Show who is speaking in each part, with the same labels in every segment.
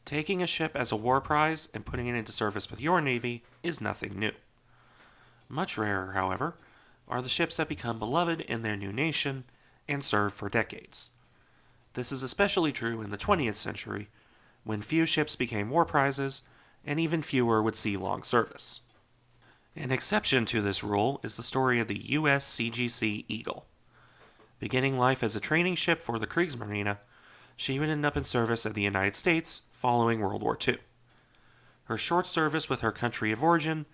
Speaker 1: Taking a ship as a war prize and putting it into service with your Navy is nothing new. Much rarer, however, are the ships that become beloved in their new nation and serve for decades. This is especially true in the 20th century, when few ships became war prizes and even fewer would see long service. An exception to this rule is the story of the USCGC Eagle. Beginning life as a training ship for the Kriegsmarine, she would end up in service in the United States following World War II. Her short service with her country of origin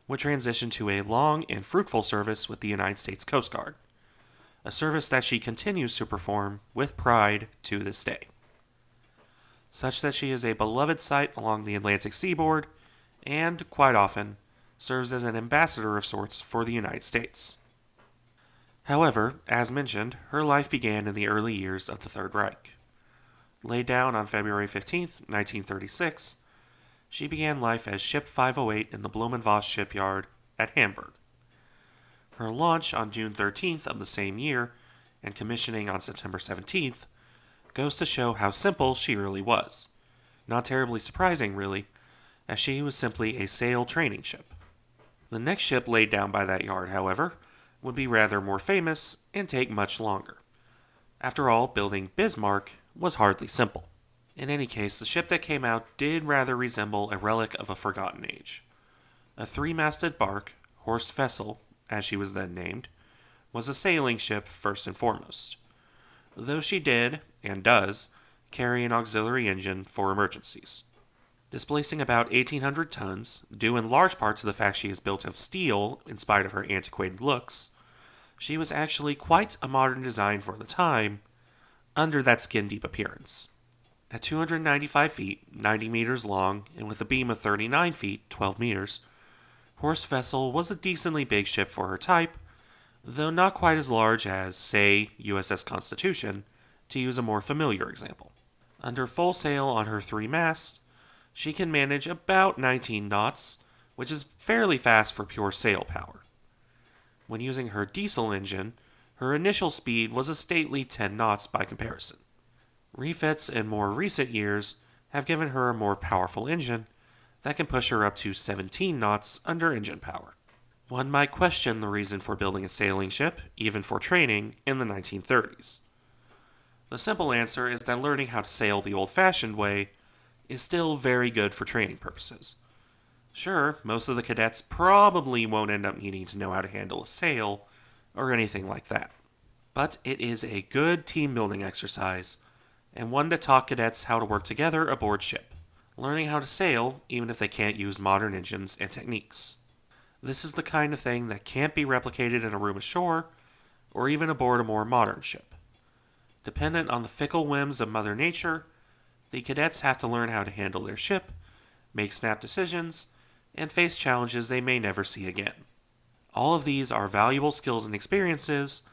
Speaker 1: would transition to a long and fruitful service with the United States Coast Guard, a service that she continues to perform with pride to this day, such that she is a beloved sight along the Atlantic seaboard and, quite often, serves as an ambassador of sorts for the United States. However, as mentioned, her life began in the early years of the Third Reich. Laid down on February 15, 1936, she began life as Ship 508 in the Blumenvoss shipyard at Hamburg. Her launch on June 13th of the same year and commissioning on September 17th goes to show how simple she really was. Not terribly surprising, really, as she was simply a sail training ship. The next ship laid down by that yard, however, would be rather more famous and take much longer. After all, building Bismarck was hardly simple. In any case, the ship that came out did rather resemble a relic of a forgotten age. A three-masted bark, Horst Wessel, as she was then named, was a sailing ship first and foremost, though she did, and does, carry an auxiliary engine for emergencies. Displacing about 1,800 tons, due in large part to the fact she is built of steel in spite of her antiquated looks, she was actually quite a modern design for the time, under that skin-deep appearance. At 295 feet, 90 meters long, and with a beam of 39 feet, 12 meters, Horst Wessel was a decently big ship for her type, though not quite as large as, say, USS Constitution, to use a more familiar example. Under full sail on her three masts, she can manage about 19 knots, which is fairly fast for pure sail power. When using her diesel engine, her initial speed was a stately 10 knots by comparison. Refits in more recent years have given her a more powerful engine that can push her up to 17 knots under engine power. One might question the reason for building a sailing ship, even for training, in the 1930s. The simple answer is that learning how to sail the old-fashioned way is still very good for training purposes. Sure, most of the cadets probably won't end up needing to know how to handle a sail or anything like that. But it is a good team-building exercise, and one to taught cadets how to work together aboard ship, learning how to sail even if they can't use modern engines and techniques. This is the kind of thing that can't be replicated in a room ashore, or even aboard a more modern ship. Dependent on the fickle whims of Mother Nature, the cadets have to learn how to handle their ship, make snap decisions, and face challenges they may never see again. All of these are valuable skills and experiences,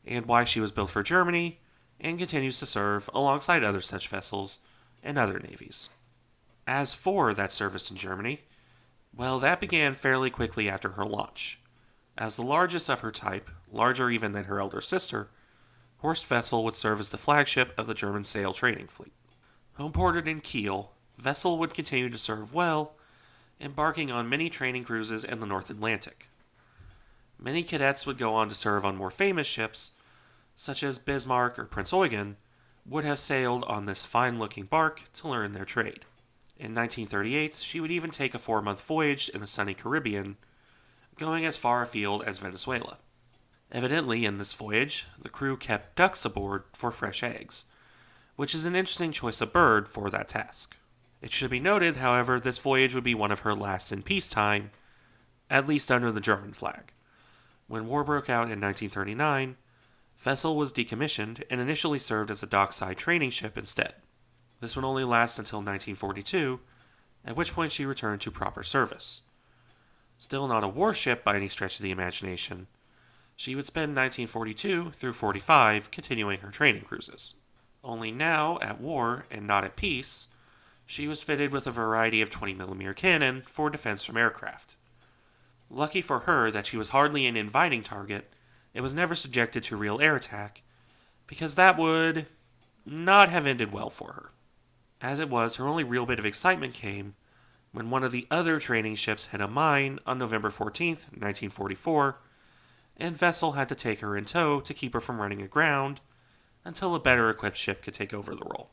Speaker 1: and why she was built for Germany, and continues to serve alongside other such vessels and other navies. As for that service in Germany, well, that began fairly quickly after her launch. As the largest of her type, larger even than her elder sister, Horst Wessel would serve as the flagship of the German sail training fleet. Homeported in Kiel, Wessel would continue to serve well, embarking on many training cruises in the North Atlantic. Many cadets would go on to serve on more famous ships, such as Bismarck or Prince Eugen, would have sailed on this fine-looking bark to learn their trade. In 1938, she would even take a 4-month voyage in the sunny Caribbean, going as far afield as Venezuela. Evidently, in this voyage, the crew kept ducks aboard for fresh eggs, which is an interesting choice of bird for that task. It should be noted, however, this voyage would be one of her last in peacetime, at least under the German flag. When war broke out in 1939, Wessel was decommissioned and initially served as a dockside training ship instead. This would only last until 1942, at which point she returned to proper service. Still not a warship by any stretch of the imagination, she would spend 1942 through 45 continuing her training cruises. Only now, at war and not at peace, she was fitted with a variety of 20mm cannon for defense from aircraft. Lucky for her that she was hardly an inviting target, it was never subjected to real air attack, because that would not have ended well for her. As it was, her only real bit of excitement came when one of the other training ships hit a mine on November 14th, 1944, and Vessel had to take her in tow to keep her from running aground until a better equipped ship could take over the role.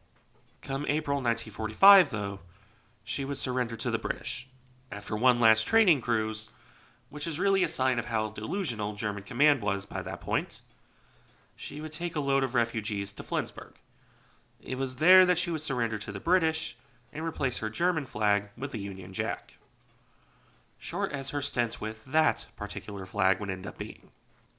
Speaker 1: Come April 1945, though, she would surrender to the British. After one last training cruise, which is really a sign of how delusional German command was by that point, she would take a load of refugees to Flensburg. It was there that she would surrender to the British and replace her German flag with the Union Jack. Short as her stint with that particular flag would end up being.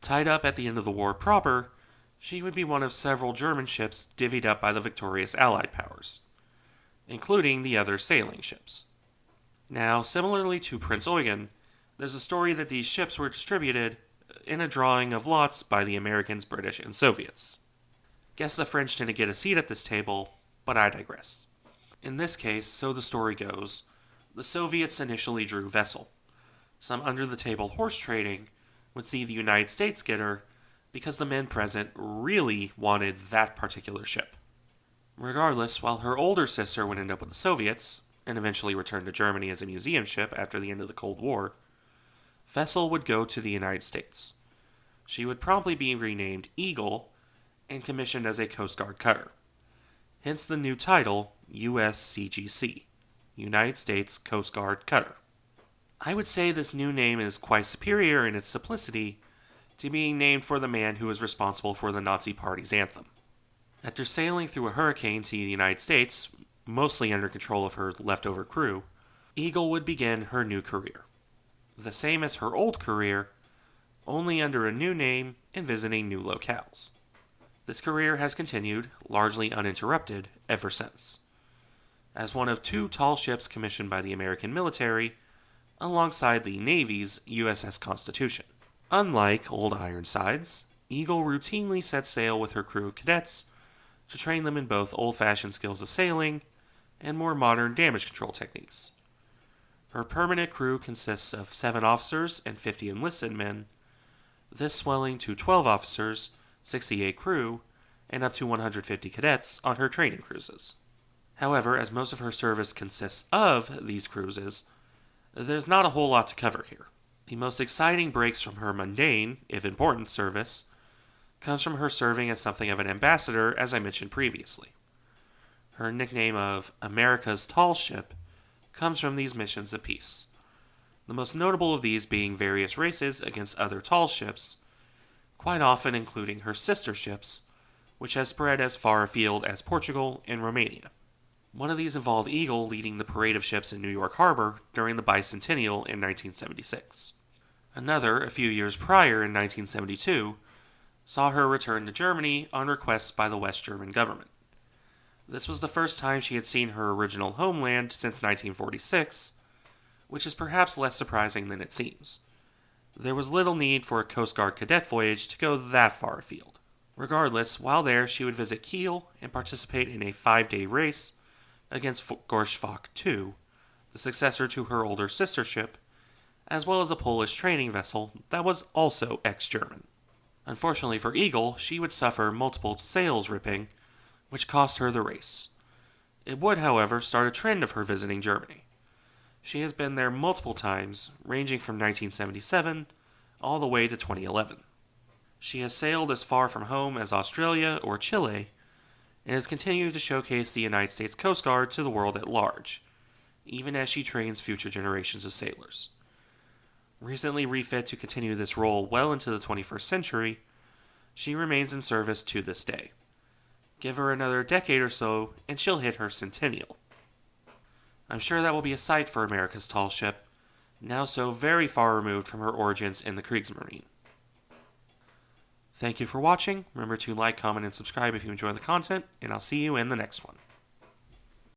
Speaker 1: Tied up at the end of the war proper, she would be one of several German ships divvied up by the victorious Allied powers, including the other sailing ships. Now, similarly to Prince Eugen, there's a story that these ships were distributed in a drawing of lots by the Americans, British, and Soviets. Guess the French didn't get a seat at this table, but I digress. In this case, so the story goes, the Soviets initially drew Vessel. Some under-the-table horse trading would see the United States get her because the men present really wanted that particular ship. Regardless, while her older sister would end up with the Soviets, and eventually return to Germany as a museum ship after the end of the Cold War, Vessel would go to the United States. She would promptly be renamed Eagle and commissioned as a Coast Guard cutter. Hence the new title, USCGC, United States Coast Guard Cutter. I would say this new name is quite superior in its simplicity to being named for the man who was responsible for the Nazi Party's anthem. After sailing through a hurricane to the United States, mostly under control of her leftover crew, Eagle would begin her new career. The same as her old career, only under a new name and visiting new locales. This career has continued, largely uninterrupted, ever since. As one of two tall ships commissioned by the American military, alongside the Navy's USS Constitution. Unlike old Ironsides, Eagle routinely set sail with her crew of cadets to train them in both old-fashioned skills of sailing and more modern damage control techniques. Her permanent crew consists of 7 officers and 50 enlisted men, this swelling to 12 officers, 68 crew, and up to 150 cadets on her training cruises. However, as most of her service consists of these cruises, there's not a whole lot to cover here. The most exciting breaks from her mundane, if important, service comes from her serving as something of an ambassador, as I mentioned previously. Her nickname of America's Tall Ship comes from these missions of peace, the most notable of these being various races against other tall ships, quite often including her sister ships, which has spread as far afield as Portugal and Romania. One of these involved Eagle leading the parade of ships in New York Harbor during the bicentennial in 1976. Another, a few years prior in 1972, saw her return to Germany on request by the West German government. This was the first time she had seen her original homeland since 1946, which is perhaps less surprising than it seems. There was little need for a Coast Guard cadet voyage to go that far afield. Regardless, while there, she would visit Kiel and participate in a 5-day race against Gorschfach II, the successor to her older sister ship, as well as a Polish training vessel that was also ex-German. Unfortunately for Eagle, she would suffer multiple sails ripping, which cost her the race. It would, however, start a trend of her visiting Germany. She has been there multiple times, ranging from 1977 all the way to 2011. She has sailed as far from home as Australia or Chile, and has continued to showcase the United States Coast Guard to the world at large, even as she trains future generations of sailors. Recently refit to continue this role well into the 21st century, she remains in service to this day. Give her another decade or so, and she'll hit her centennial. I'm sure that will be a sight for America's tall ship, now so very far removed from her origins in the Kriegsmarine. Thank you for watching. Remember to like, comment, and subscribe if you enjoy the content, and I'll see you in the next one.